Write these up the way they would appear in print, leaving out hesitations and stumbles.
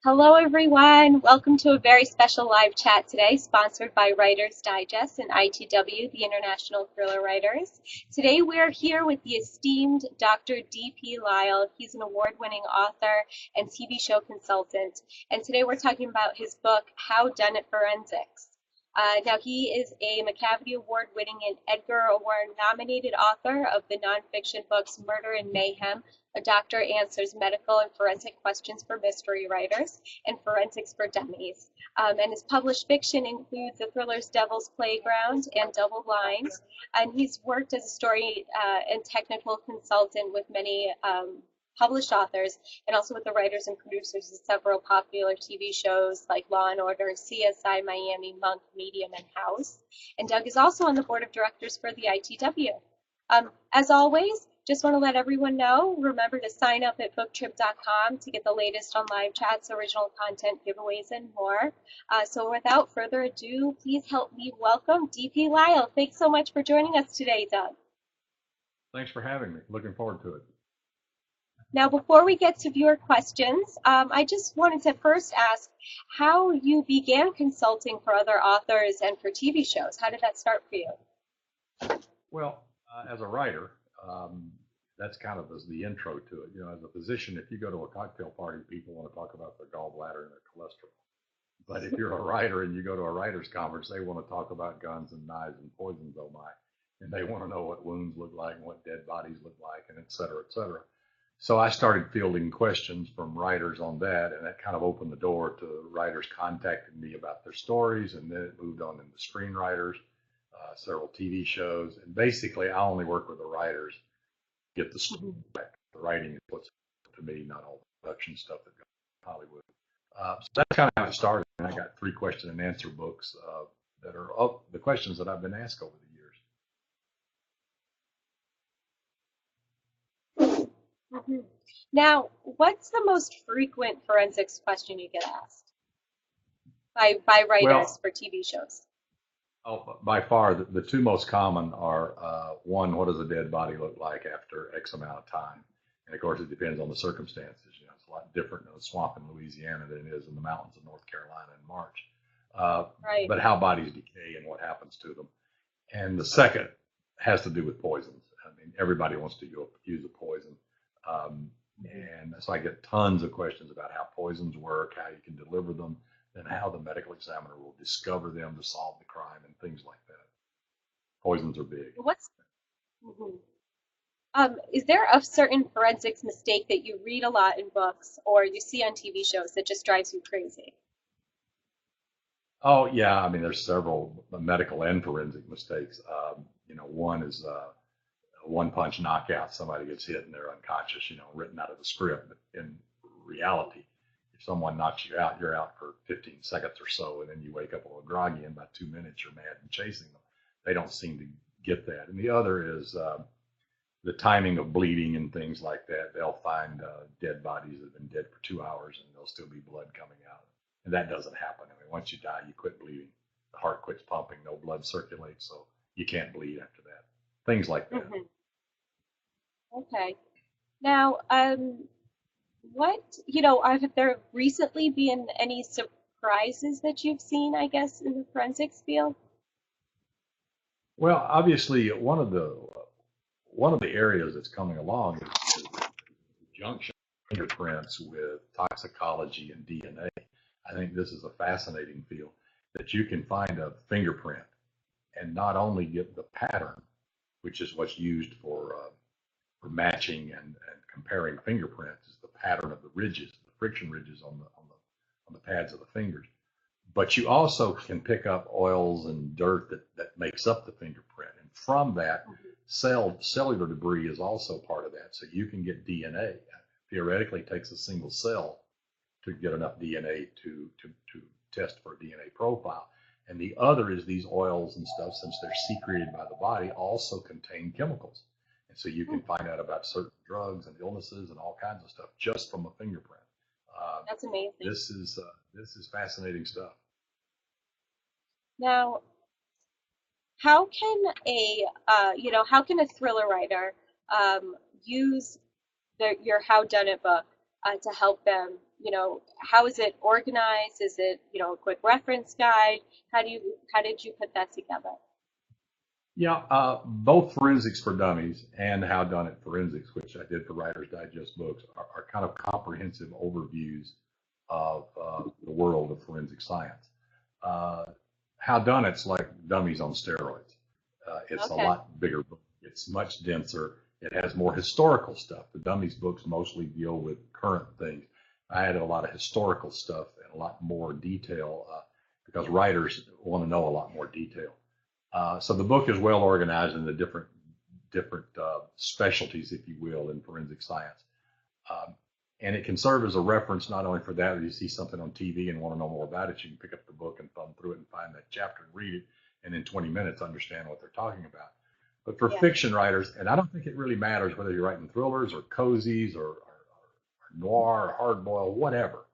Hello, everyone. Welcome to a very special live chat today, sponsored by Writers Digest and ITW, the International Thriller Writers. Today, we're here with the esteemed Dr. D.P. Lyle. He's an award-winning author and TV show consultant. And today, we're talking about his book, How Done It Forensics. Now, he is a Macavity Award-winning and Edgar Award-nominated author of the nonfiction books Murder and Mayhem, A Doctor Answers Medical and Forensic Questions for Mystery Writers, and Forensics for Dummies. And his published fiction includes the thrillers Devil's Playground and Double Blind. And he's worked as a story and technical consultant with many published authors, and also with the writers and producers of several popular TV shows like Law and Order, CSI Miami, Monk, Medium, and House. And Doug is also on the board of directors for the ITW. As always, just want to let everyone know, remember to sign up at BookTrib.com to get the latest on live chats, original content, giveaways, and more. So without further ado, please help me welcome D.P. Lyle. Thanks so much for joining us today, Doug. Thanks for having me. Looking forward to it. Now, before we get to viewer questions, I just wanted to first ask how you began consulting for other authors and for TV shows. How did that start for you? Well, as a writer, that's kind of the intro to it. You know, as a physician, if you go to a cocktail party, people want to talk about their gallbladder and their cholesterol. But if you're a writer and you go to a writer's conference, they want to talk about guns and knives and poisons, oh my. And they want to know what wounds look like and what dead bodies look like, and et cetera, et cetera. So I started fielding questions from writers on that, and that kind of opened the door to writers contacting me about their stories, and then it moved on into screenwriters, several TV shows, and basically I only work with the writers, get the story back. The writing is what's to me, not all the production stuff that goes in Hollywood. So that's kind of how it started, and I got 3 question and answer books that are the questions that I've been asked over the years. Mm-hmm. Now, what's the most frequent forensics question you get asked by writers for TV shows? Oh, by far, the 2 most common are, one, what does a dead body look like after X amount of time? And of course, it depends on the circumstances. You know, it's a lot different in a swamp in Louisiana than it is in the mountains of North Carolina in March. Right. But how bodies decay and what happens to them. And the second has to do with poisons. I mean, everybody wants to use a poison. And so I get tons of questions about how poisons work, how you can deliver them, and how the medical examiner will discover them to solve the crime and things like that. Poisons are big. Is there a certain forensics mistake that you read a lot in books or you see on TV shows that just drives you crazy? Oh, yeah. I mean, there's several medical and forensic mistakes. You know, one is one-punch knockout. Somebody gets hit and they're unconscious, you know, written out of the script. But in reality, if someone knocks you out, you're out for 15 seconds or so, and then you wake up a little groggy, and by 2 minutes you're mad and chasing them. They don't seem to get that. And the other is the timing of bleeding and things like that. They'll find dead bodies that have been dead for 2 hours, and there'll still be blood coming out. And that doesn't happen. I mean, once you die, you quit bleeding. The heart quits pumping, no blood circulates, so you can't bleed after that. Things like that. Mm-hmm. Okay. Now, have there recently been any surprises that you've seen, I guess, in the forensics field? Well, obviously, one of the areas that's coming along is the junction of fingerprints with toxicology and DNA. I think this is a fascinating field that you can find a fingerprint and not only get the pattern, which is what's used for matching and comparing fingerprints, is the pattern of the ridges, the friction ridges on the pads of the fingers. But you also can pick up oils and dirt that makes up the fingerprint. And from that, cellular debris is also part of that. So you can get DNA. Theoretically, it takes a single cell to get enough DNA to test for a DNA profile. And the other is these oils and stuff, since they're secreted by the body, also contain chemicals. And so you can find out about certain drugs and illnesses and all kinds of stuff just from a fingerprint. That's amazing. This is fascinating stuff. Now, how can a thriller writer use your How Done It book to help them, how is it organized? Is it, a quick reference guide? How did you put that together? Yeah, both Forensics for Dummies and How Done It Forensics, which I did for Writer's Digest books, are kind of comprehensive overviews of the world of forensic science. How Done It's like Dummies on steroids. It's a Okay. lot bigger book. It's much denser. It has more historical stuff. The Dummies books mostly deal with current things. I added a lot of historical stuff and a lot more detail because writers want to know a lot more detail. So the book is well organized in the different specialties, if you will, in forensic science. And it can serve as a reference not only for that, if you see something on TV and want to know more about it, you can pick up the book and thumb through it and find that chapter and read it, and in 20 minutes understand what they're talking about. But for Yeah. fiction writers, and I don't think it really matters whether you're writing thrillers or cozies or noir or hardboiled, whatever,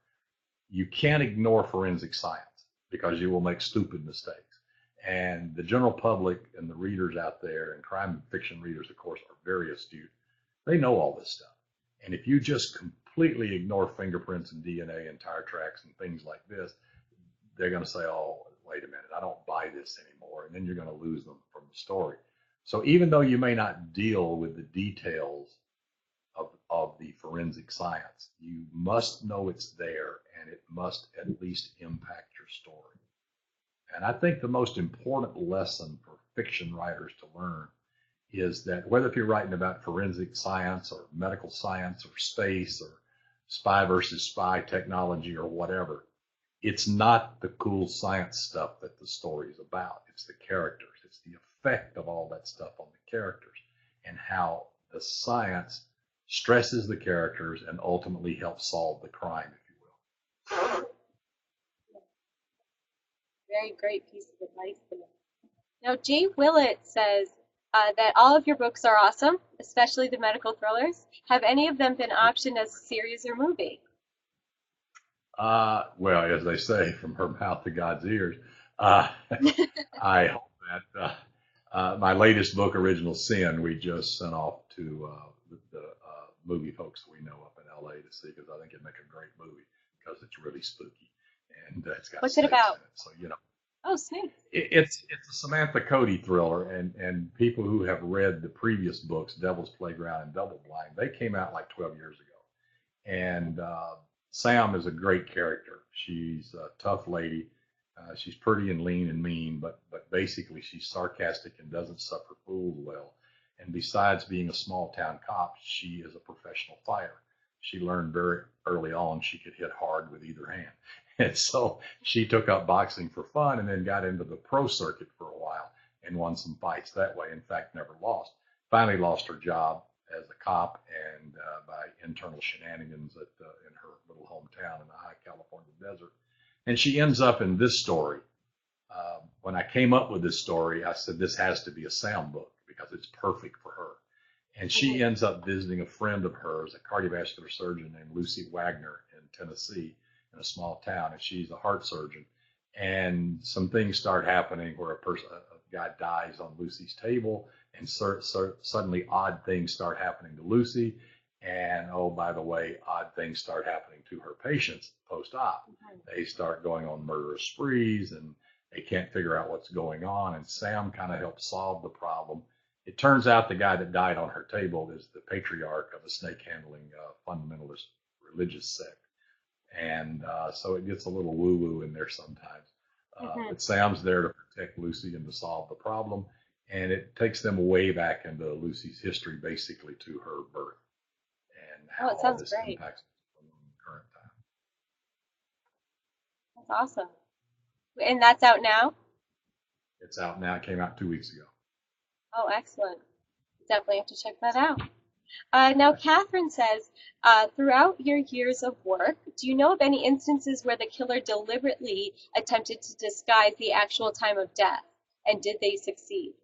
you can't ignore forensic science because you will make stupid mistakes. And the general public and the readers out there, and crime fiction readers, of course, are very astute. They know all this stuff. And if you just completely ignore fingerprints and DNA and tire tracks and things like this, they're going to say, oh, wait a minute, I don't buy this anymore. And then you're going to lose them from the story. So even though you may not deal with the details of the forensic science, you must know it's there, and it must at least impact your story. And I think the most important lesson for fiction writers to learn is that whether if you're writing about forensic science or medical science or space or spy versus spy technology or whatever, it's not the cool science stuff that the story is about. It's the characters. It's the effect of all that stuff on the characters and how the science stresses the characters and ultimately helps solve the crime, if you will. Very great piece of advice there. Now, Jay Willett says that all of your books are awesome, especially the medical thrillers. Have any of them been optioned as a series or movie? Well, as they say, from her mouth to God's ears, I hope that my latest book, Original Sin, we just sent off to the movie folks we know up in LA to see, because I think it'd make a great movie because it's really spooky and it's got What's it snakes about? in it. So, Oh, snakes. it's a Samantha Cody thriller, and people who have read the previous books, Devil's Playground and Double Blind, they came out like 12 years ago. And Sam is a great character. She's a tough lady. She's pretty and lean and mean, but basically she's sarcastic and doesn't suffer fools well. And besides being a small town cop, she is a professional fighter. She learned very early on she could hit hard with either hand. And so she took up boxing for fun and then got into the pro circuit for a while and won some fights that way. In fact, never lost. Finally lost her job as a cop and by internal shenanigans in her little hometown in the high California desert. And she ends up in this story. When I came up with this story, I said, this has to be a Sam book because it's perfect for her. And she ends up visiting a friend of hers, a cardiovascular surgeon named Lucy Wagner in Tennessee, in a small town, and she's a heart surgeon. And some things start happening where a guy dies on Lucy's table, and suddenly odd things start happening to Lucy. And oh, by the way, odd things start happening to her patients post-op. They start going on murderous sprees, and they can't figure out what's going on. And Sam kind of helps solve the problem. It turns out the guy that died on her table is the patriarch of a snake-handling fundamentalist religious sect. And so it gets a little woo-woo in there sometimes. But Sam's there to protect Lucy and to solve the problem. And it takes them way back into Lucy's history, basically to her birth and how all this impacts the current time. That's awesome. And that's out now? It's out now. It came out 2 weeks ago. Oh, excellent. Definitely have to check that out. Now, Catherine says, throughout your years of work, do you know of any instances where the killer deliberately attempted to disguise the actual time of death? And did they succeed?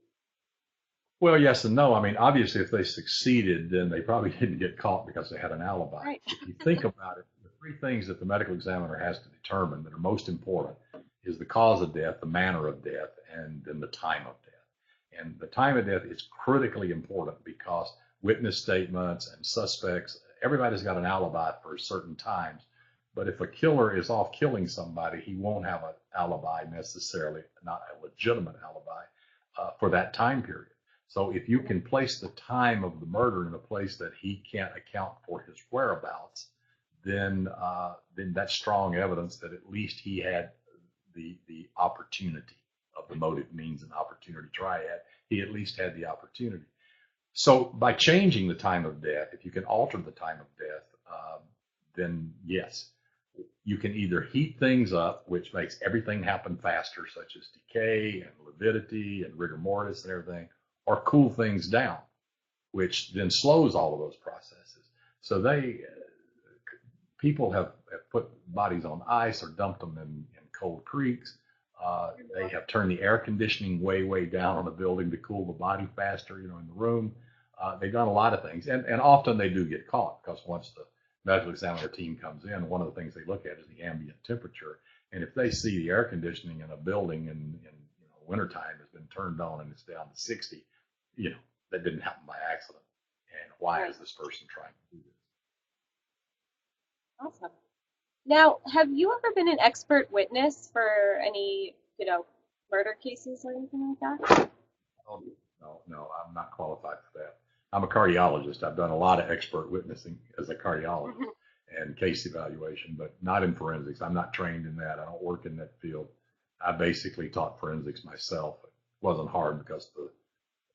Well, yes and no. I mean, obviously, if they succeeded, then they probably didn't get caught because they had an alibi. Right. If you think about it, the three things that the medical examiner has to determine that are most important is the cause of death, the manner of death, and then the time of death. And the time of death is critically important because witness statements and suspects, everybody's got an alibi for certain times. But if a killer is off killing somebody, he won't have an alibi necessarily, not a legitimate alibi, for that time period. So if you can place the time of the murder in a place that he can't account for his whereabouts, then that's strong evidence that at least he had the opportunity of the motive, means, and opportunity triad. He at least had the opportunity. So by changing the time of death, if you can alter the time of death, then yes, you can either heat things up, which makes everything happen faster, such as decay and lividity and rigor mortis and everything, or cool things down, which then slows all of those processes. So people have put bodies on ice or dumped them in cold creeks. They have turned the air conditioning way down on a building to cool the body faster, in the room. They've done a lot of things, and often they do get caught, because once the medical examiner team comes in, one of the things they look at is the ambient temperature. And if they see the air conditioning in a building in wintertime has been turned on and it's down to 60, that didn't happen by accident. And why is this person trying to do this? Awesome. Now, have you ever been an expert witness for any, murder cases or anything like that? Oh, no, I'm not qualified for that. I'm a cardiologist. I've done a lot of expert witnessing as a cardiologist and case evaluation, but not in forensics. I'm not trained in that. I don't work in that field. I basically taught forensics myself. It wasn't hard because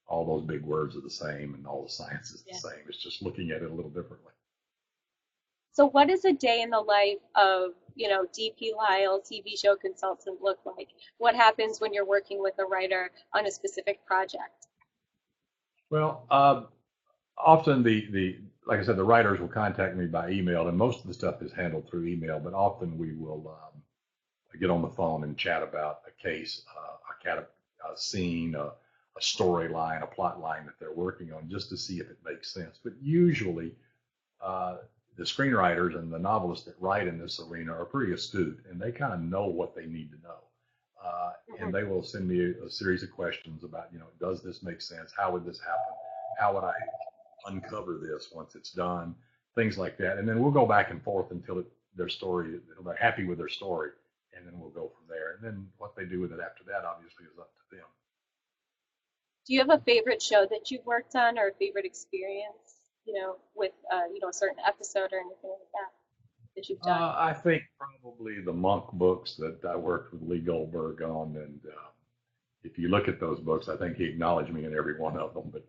all those big words are the same and all the science is the same. It's just looking at it a little differently. So what does a day in the life of, DP Lyle, TV show consultant look like? What happens when you're working with a writer on a specific project? Well, often like I said, the writers will contact me by email, and most of the stuff is handled through email, but often we will get on the phone and chat about a case, a scene, a storyline, a plot line that they're working on, just to see if it makes sense. But usually the screenwriters and the novelists that write in this arena are pretty astute, and they kind of know what they need to know. And they will send me a series of questions about, does this make sense? How would this happen? How would I uncover this once it's done? Things like that. And then we'll go back and forth until they're happy with their story, and then we'll go from there. And then what they do with it after that, obviously, is up to them. Do you have a favorite show that you've worked on, or a favorite experience, with, a certain episode or anything like that you've done? I think probably the Monk books that I worked with Lee Goldberg on. And if you look at those books, I think he acknowledged me in every one of them. But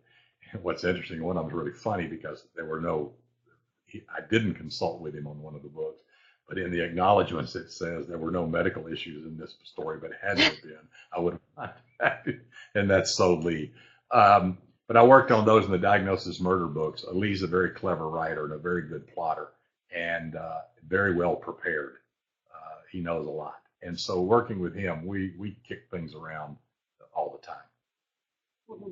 what's interesting, one of them was really funny because I didn't consult with him on one of the books. But in the acknowledgments, it says there were no medical issues in this story, but had there been, I would have contacted. And that's so Lee. But I worked on those in the Diagnosis Murder books. Lee's a very clever writer and a very good plotter, and very well prepared. He knows a lot. And so working with him, we kick things around all the time. Mm-hmm.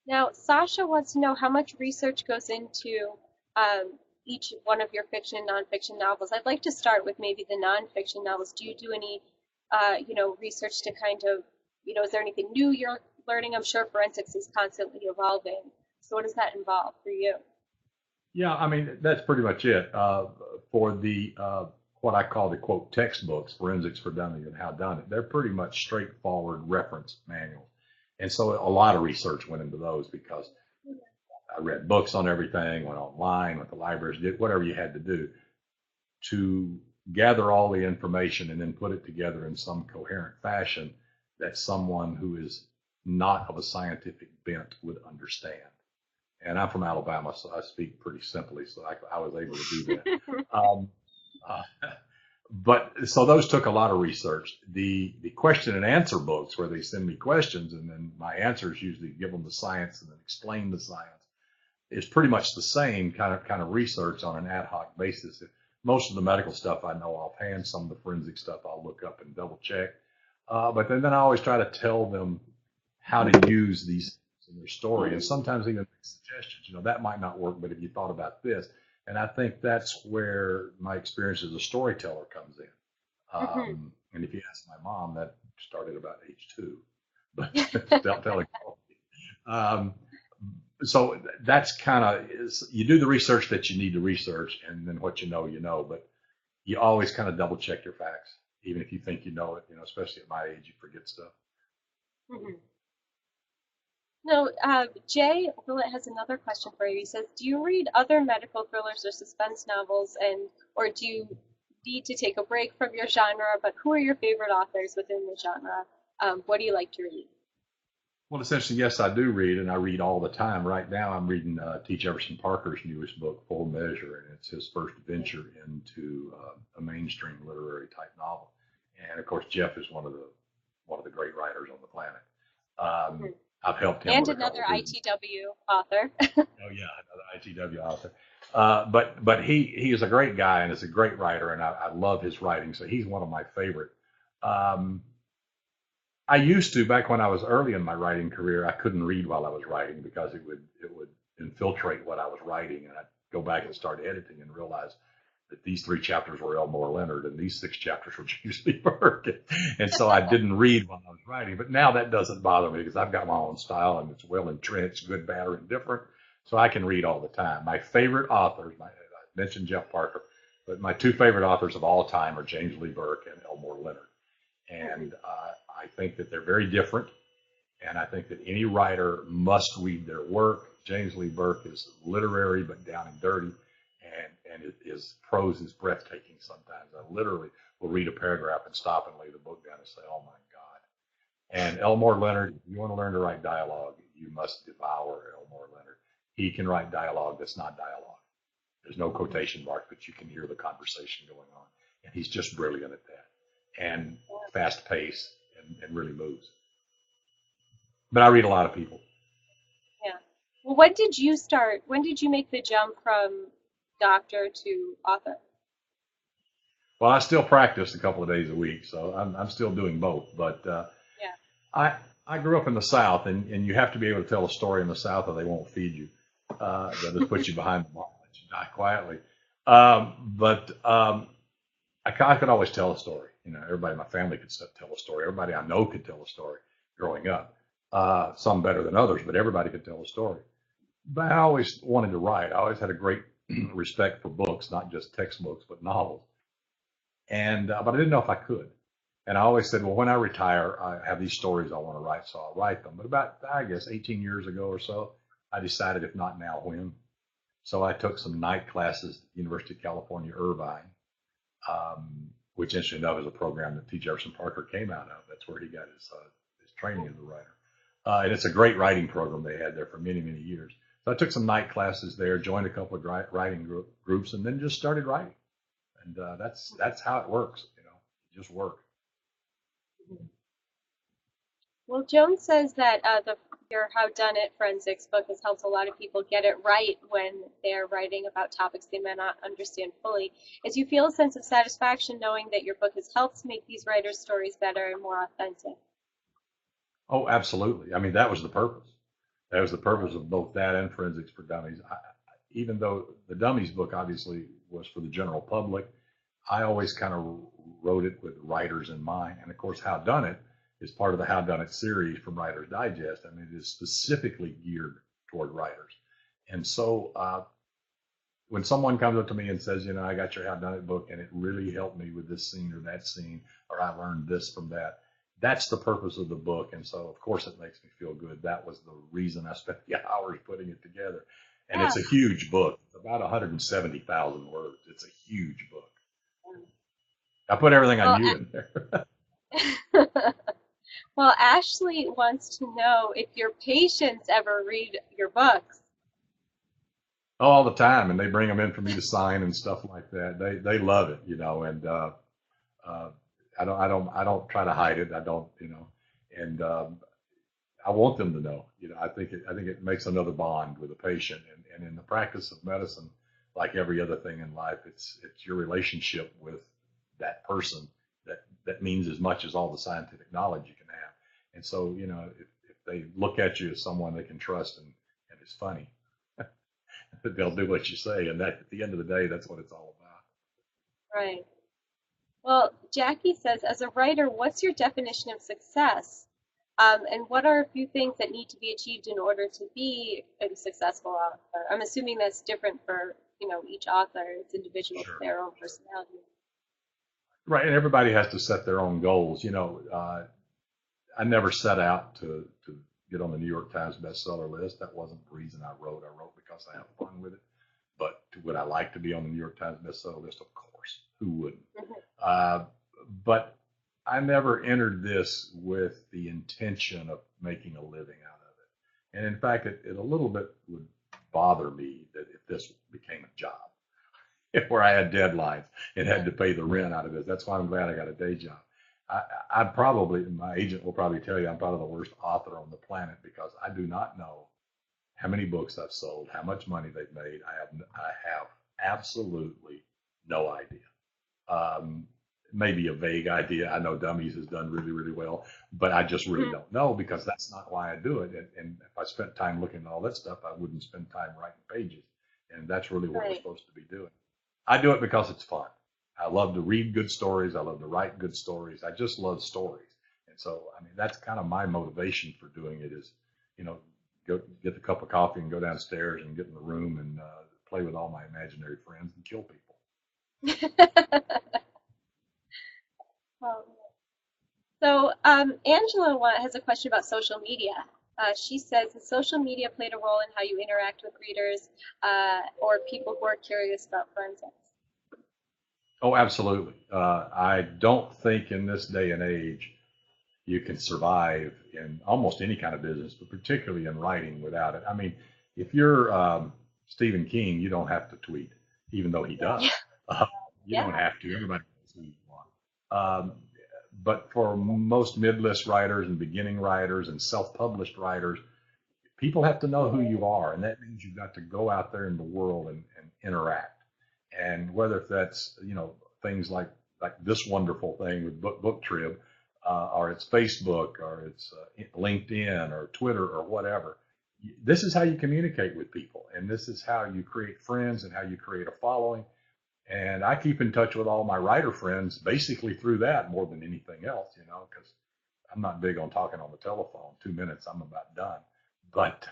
Now, Sasha wants to know how much research goes into each one of your fiction and nonfiction novels. I'd like to start with maybe the nonfiction novels. Do you do any, research to kind of, is there anything new you're learning? I'm sure forensics is constantly evolving. So what does that involve for you? Yeah, I mean, that's pretty much it. For the what I call the, quote, textbooks, Forensics for Dummies and How Done It, they're pretty much straightforward reference manuals. And so a lot of research went into those because I read books on everything, went online, went to libraries, did whatever you had to do to gather all the information and then put it together in some coherent fashion that someone who is not of a scientific bent would understand. And I'm from Alabama, so I speak pretty simply, so I was able to do that. But so those took a lot of research. The question and answer books, where they send me questions and then my answers usually give them the science and then explain the science, is pretty much the same kind of research on an ad hoc basis. Most of the medical stuff I know offhand, some of the forensic stuff I'll look up and double check. But then I always try to tell them how to use these in their story, and sometimes even make suggestions. That might not work, but if you thought about this. And I think that's where my experience as a storyteller comes in. And if you ask my mom, that started about age 2, but telling. So that's kind of, you do the research that you need to research, and then what you know, But you always kind of double check your facts, even if you think you know it. You know, especially at my age, you forget stuff. Mhm. No, Jay Willett has another question for you. He says, "Do you read other medical thrillers or suspense novels, or do you need to take a break from your genre? But who are your favorite authors within the genre? What do you like to read?" Well, essentially, yes, I do read, and I read all the time. Right now, I'm reading T. Jefferson Parker's newest book, Full Measure, and it's his first venture into a mainstream literary type novel. And of course, Jeff is one of the great writers on the planet. Um, Mhm. I've helped him And with a couple another of his. ITW author. Oh yeah, another ITW author. But he is a great guy and is a great writer, and I love his writing. So he's one of my favorite. Um, I used to back when I was early in my writing career. I couldn't read while I was writing because it would infiltrate what I was writing, and I'd go back and start editing and realize that these 3 chapters were Elmore Leonard and these 6 chapters were James Lee Burke, and so I didn't read while I was writing. But now that doesn't bother me because I've got my own style and it's well entrenched, good, bad, or indifferent, so I can read all the time. My favorite authors, I mentioned Jeff Parker, but my 2 favorite authors of all time are James Lee Burke and Elmore Leonard. And I think that they're very different. And I think that any writer must read their work. James Lee Burke is literary but down and dirty, and his prose is breathtaking sometimes. I literally will read a paragraph and stop and lay the book down and say, oh my God. And Elmore Leonard, if you want to learn to write dialogue, you must devour Elmore Leonard. He can write dialogue that's not dialogue. There's no quotation mark, but you can hear the conversation going on. And he's just brilliant at that. And fast pace and really moves. But I read a lot of people. Yeah. Well, when did you start? When did you make the jump from doctor to author? Well, I still practice a couple of days a week, so I'm still doing both. But Yeah. I I grew up in the South, and you have to be able to tell a story in the South, or they won't feed you. They'll just put you behind the bar and let you die quietly. But I could always tell a story. You know, everybody in my family could tell a story. Everybody I know could tell a story growing up. Some better than others, but everybody could tell a story. But I always wanted to write. I always had a great respect for books, not just textbooks, but novels. And but I didn't know if I could. And I always said, well, when I retire, I have these stories I want to write, so I'll write them. But about, I guess, 18 years ago or so, I decided, if not now, when. So I took some night classes at the University of California, Irvine, which, interestingly enough, is a program that T. Jefferson Parker came out of. That's where he got his training as a writer. And it's a great writing program they had there for many, many years. So I took some night classes there, joined a couple of writing groups, and then just started writing. And that's how it works. You know, just work. Well, Joan says that your How Done It forensics book has helped a lot of people get it right when they're writing about topics they may not understand fully. As you feel a sense of satisfaction knowing that your book has helped make these writers' stories better and more authentic. Oh, absolutely. I mean, that was the purpose. That was the purpose of both that and Forensics for Dummies. Even though the Dummies book obviously was for the general public, I always kind of wrote it with writers in mind. And of course, How Done It is part of the How Done It series from Writer's Digest. I mean, it is specifically geared toward writers. And so when someone comes up to me and says, you know, I got your How Done It book and it really helped me with this scene or that scene, or I learned this from that, that's the purpose of the book. And so, of course, it makes me feel good. That was the reason I spent the hours putting it together. And Yeah. it's a huge book. It's about 170,000 words. It's a huge book. I put everything I Well, knew in there. well, Ashley wants to know if your patients ever read your books. All the time, and they bring them in for me to sign and stuff like that. They love it, you know, and uh, I don't try to hide it. I don't, you know, and I want them to know. You know, I think it makes another bond with the patient, and in the practice of medicine, like every other thing in life, it's your relationship with that person that means as much as all the scientific knowledge you can have. And so, you know, if they look at you as someone they can trust and it's funny, they'll do what you say, and that at the end of the day, that's what it's all about. Right. Well, Jackie says, as a writer, what's your definition of success? And what are a few things that need to be achieved in order to be a successful author? I'm assuming that's different for, each author. It's individual to Sure. their own personality. Right, and everybody has to set their own goals. I never set out to get on the New York Times bestseller list. That wasn't the reason I wrote. I wrote because I have fun with it. But would I like to be on the New York Times bestseller list? Of course. Who wouldn't? Uh, but I never entered this with the intention of making a living out of it. And in fact, it a little bit would bother me that if this became a job, where I had deadlines and had to pay the rent out of this. That's why I'm glad I got a day job. My agent will probably tell you I'm probably the worst author on the planet because I do not know how many books I've sold, how much money they've made. I have absolutely no idea. Maybe a vague idea. I know Dummies has done really, really well, but I just really don't know because that's not why I do it. And if I spent time looking at all that stuff, I wouldn't spend time writing pages. And that's really what we're supposed to be doing. I do it because it's fun. I love to read good stories. I love to write good stories. I just love stories. And so, I mean, that's kind of my motivation for doing it is, go get the cup of coffee and go downstairs and get in the room and play with all my imaginary friends and kill people. So Angela has a question about social media. She says, has social media played a role in how you interact with readers or people who are curious about forensics? Oh, absolutely. I don't think in this day and age you can survive in almost any kind of business, but particularly in writing without it. I mean, if you're Stephen King, you don't have to tweet, even though he does. You don't have to. Everybody knows who you are. But for most mid-list writers and beginning writers and self-published writers, people have to know who you are, and that means you've got to go out there in the world and interact. And whether that's things like this wonderful thing with BookTrib, or it's Facebook, or it's LinkedIn, or Twitter, or whatever. This is how you communicate with people, and this is how you create friends and how you create a following. And I keep in touch with all my writer friends basically through that more than anything else, because I'm not big on talking on the telephone. 2 minutes, I'm about done. But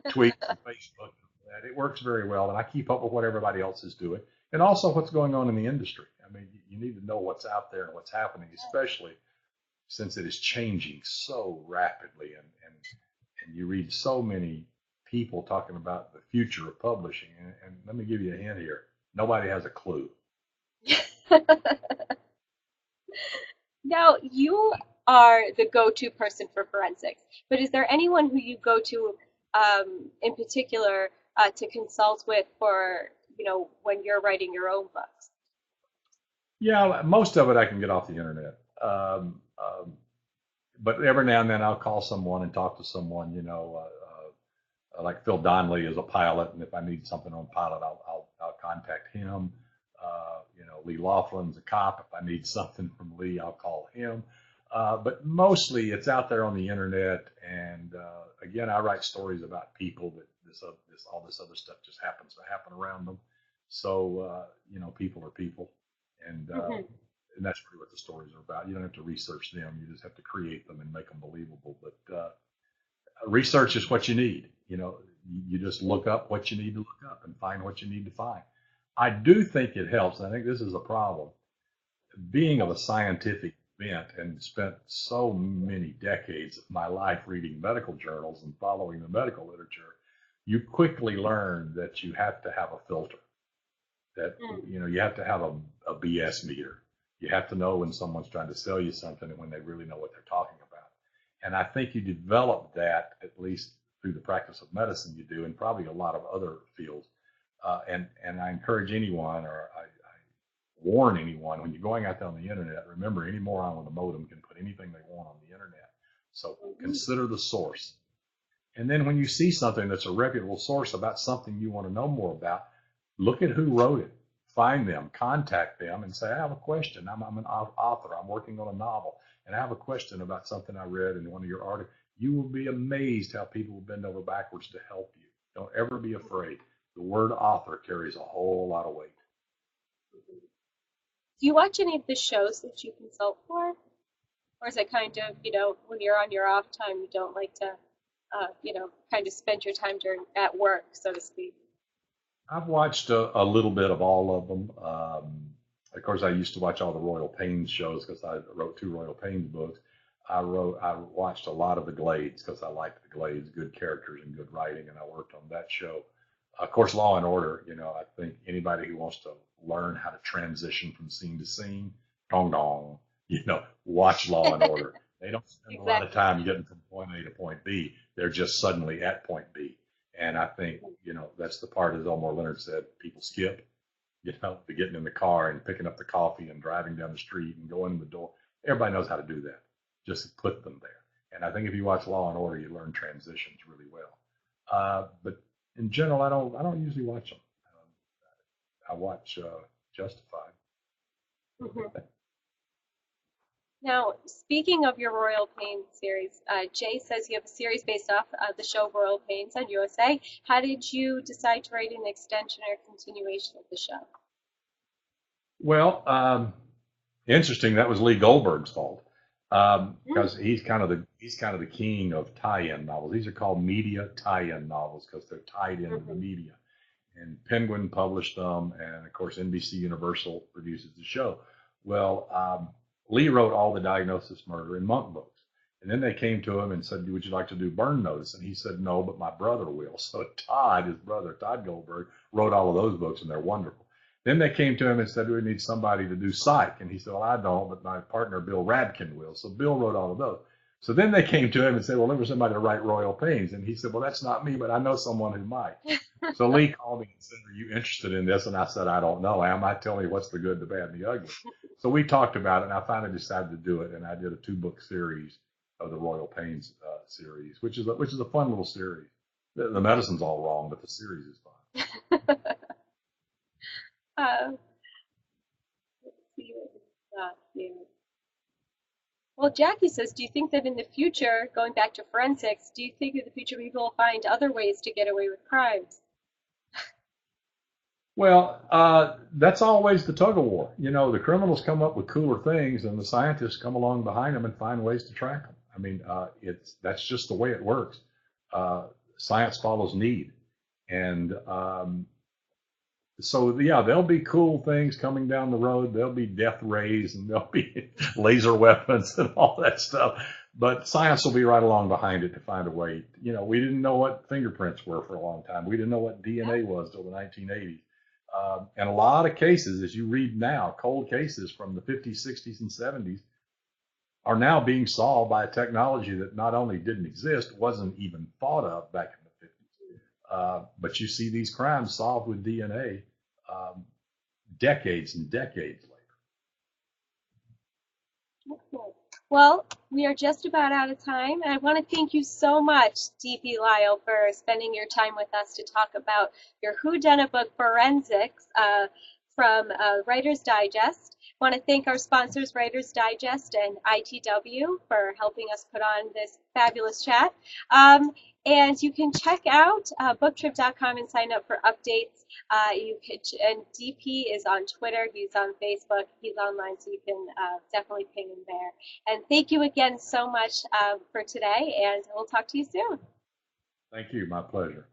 tweets and Facebook, it works very well. And I keep up with what everybody else is doing and also what's going on in the industry. I mean, you need to know what's out there and what's happening, especially since it is changing so rapidly. And you read so many people talking about the future of publishing. And let me give you a hint here. Nobody has a clue. Now, you are the go-to person for forensics, but is there anyone who you go to in particular to consult with for, when you're writing your own books? Yeah, most of it I can get off the internet. But every now and then I'll call someone and talk to someone, like Phil Donnelly is a pilot, and if I need something on pilot, I'll contact him. Lee Laughlin's a cop. If I need something from Lee, I'll call him. But mostly it's out there on the internet. And again, I write stories about people that all this other stuff just happens to happen around them. So people are people, and that's really what the stories are about. You don't have to research them; you just have to create them and make them believable. But research is what you need. You just look up what you need to look up and find what you need to find. I do think it helps. I think this is a problem. Being of a scientific bent and spent so many decades of my life reading medical journals and following the medical literature, you quickly learn that you have to have a filter. That you have to have a BS meter. You have to know when someone's trying to sell you something and when they really know what they're talking about. And I think you develop that, at least through the practice of medicine you do, and probably a lot of other fields. And I encourage anyone, or I warn anyone, when you're going out there on the internet, remember, any moron with a modem can put anything they want on the internet. So consider the source. And then when you see something that's a reputable source about something you want to know more about, look at who wrote it. Find them, contact them, and say, I have a question. I'm an author. I'm working on a novel, and I have a question about something I read in one of your articles. You will be amazed how people will bend over backwards to help you. Don't ever be afraid. The word author carries a whole lot of weight. Do you watch any of the shows that you consult for? Or is it kind of, when you're on your off time, you don't like to, kind of spend your time at work, so to speak? I've watched a little bit of all of them. course, I used to watch all the Royal Pains shows because I wrote 2 Royal Pains books. I watched a lot of the Glades because I liked the Glades, good characters and good writing, and I worked on that show. Of course, Law and Order, I think anybody who wants to learn how to transition from scene to scene, dong dong, watch Law and Order. They don't spend a lot of time getting from point A to point B. They're just suddenly at point B. And I think, that's the part, as Elmore Leonard said, people skip, the getting in the car and picking up the coffee and driving down the street and going in the door. Everybody knows how to do that. Just put them there. And I think if you watch Law and Order, you learn transitions really well. But in general, I don't usually watch them. I watch Justified. Mm-hmm. Now, speaking of your Royal Pains series, Jay says you have a series based off the show Royal Pains on USA. How did you decide to write an extension or continuation of the show? Well, interesting. That was Lee Goldberg's fault. Because he's kind of the king of tie-in novels. These are called media tie-in novels because they're tied into the media. And Penguin published them, and of course NBC Universal produces the show. Well, Lee wrote all the Diagnosis Murder and Monk books, and then they came to him and said, "Would you like to do Burn Notice?" And he said, "No, but my brother will." So Todd, his brother, Todd Goldberg, wrote all of those books, and they're wonderful. Then they came to him and said, "We need somebody to do Psych." And he said, "Well, I don't, but my partner, Bill Radkin, will." So Bill wrote all of those. So then they came to him and said, "Well, there was somebody to write Royal Pains." And he said, "Well, that's not me, but I know someone who might." So Lee called me and said, "Are you interested in this?" And I said, "I don't know. Am I? Tell me what's the good, the bad, and the ugly." So we talked about it, and I finally decided to do it. And I did a 2-book series of the Royal Pains series, which is a fun little series. The medicine's all wrong, but the series is fun. Let's see what we've got here. Well, Jackie says, do you think that in the future, going back to forensics, do you think in the future people will find other ways to get away with crimes? Well, that's always the tug of war. The criminals come up with cooler things, and the scientists come along behind them and find ways to track them. I mean, that's just the way it works. Science follows need, and so yeah, there'll be cool things coming down the road. There'll be death rays, and there'll be laser weapons and all that stuff. But science will be right along behind it to find a way. We didn't know what fingerprints were for a long time. We didn't know what DNA was till the 1980s. And a lot of cases, as you read now, cold cases from the 50s, 60s, and 70s are now being solved by a technology that not only didn't exist, wasn't even thought of back in the 50s. But you see these crimes solved with DNA decades and decades later. Excellent. Well, we are just about out of time. And I want to thank you so much, D.P. Lyle, for spending your time with us to talk about your whodunit book, Forensics, from Writer's Digest. I want to thank our sponsors, Writer's Digest and ITW, for helping us put on this fabulous chat. And you can check out BookTrib.com and sign up for updates. And DP is on Twitter, he's on Facebook, he's online, so you can definitely ping him there. And thank you again so much for today, and we'll talk to you soon. Thank you, my pleasure.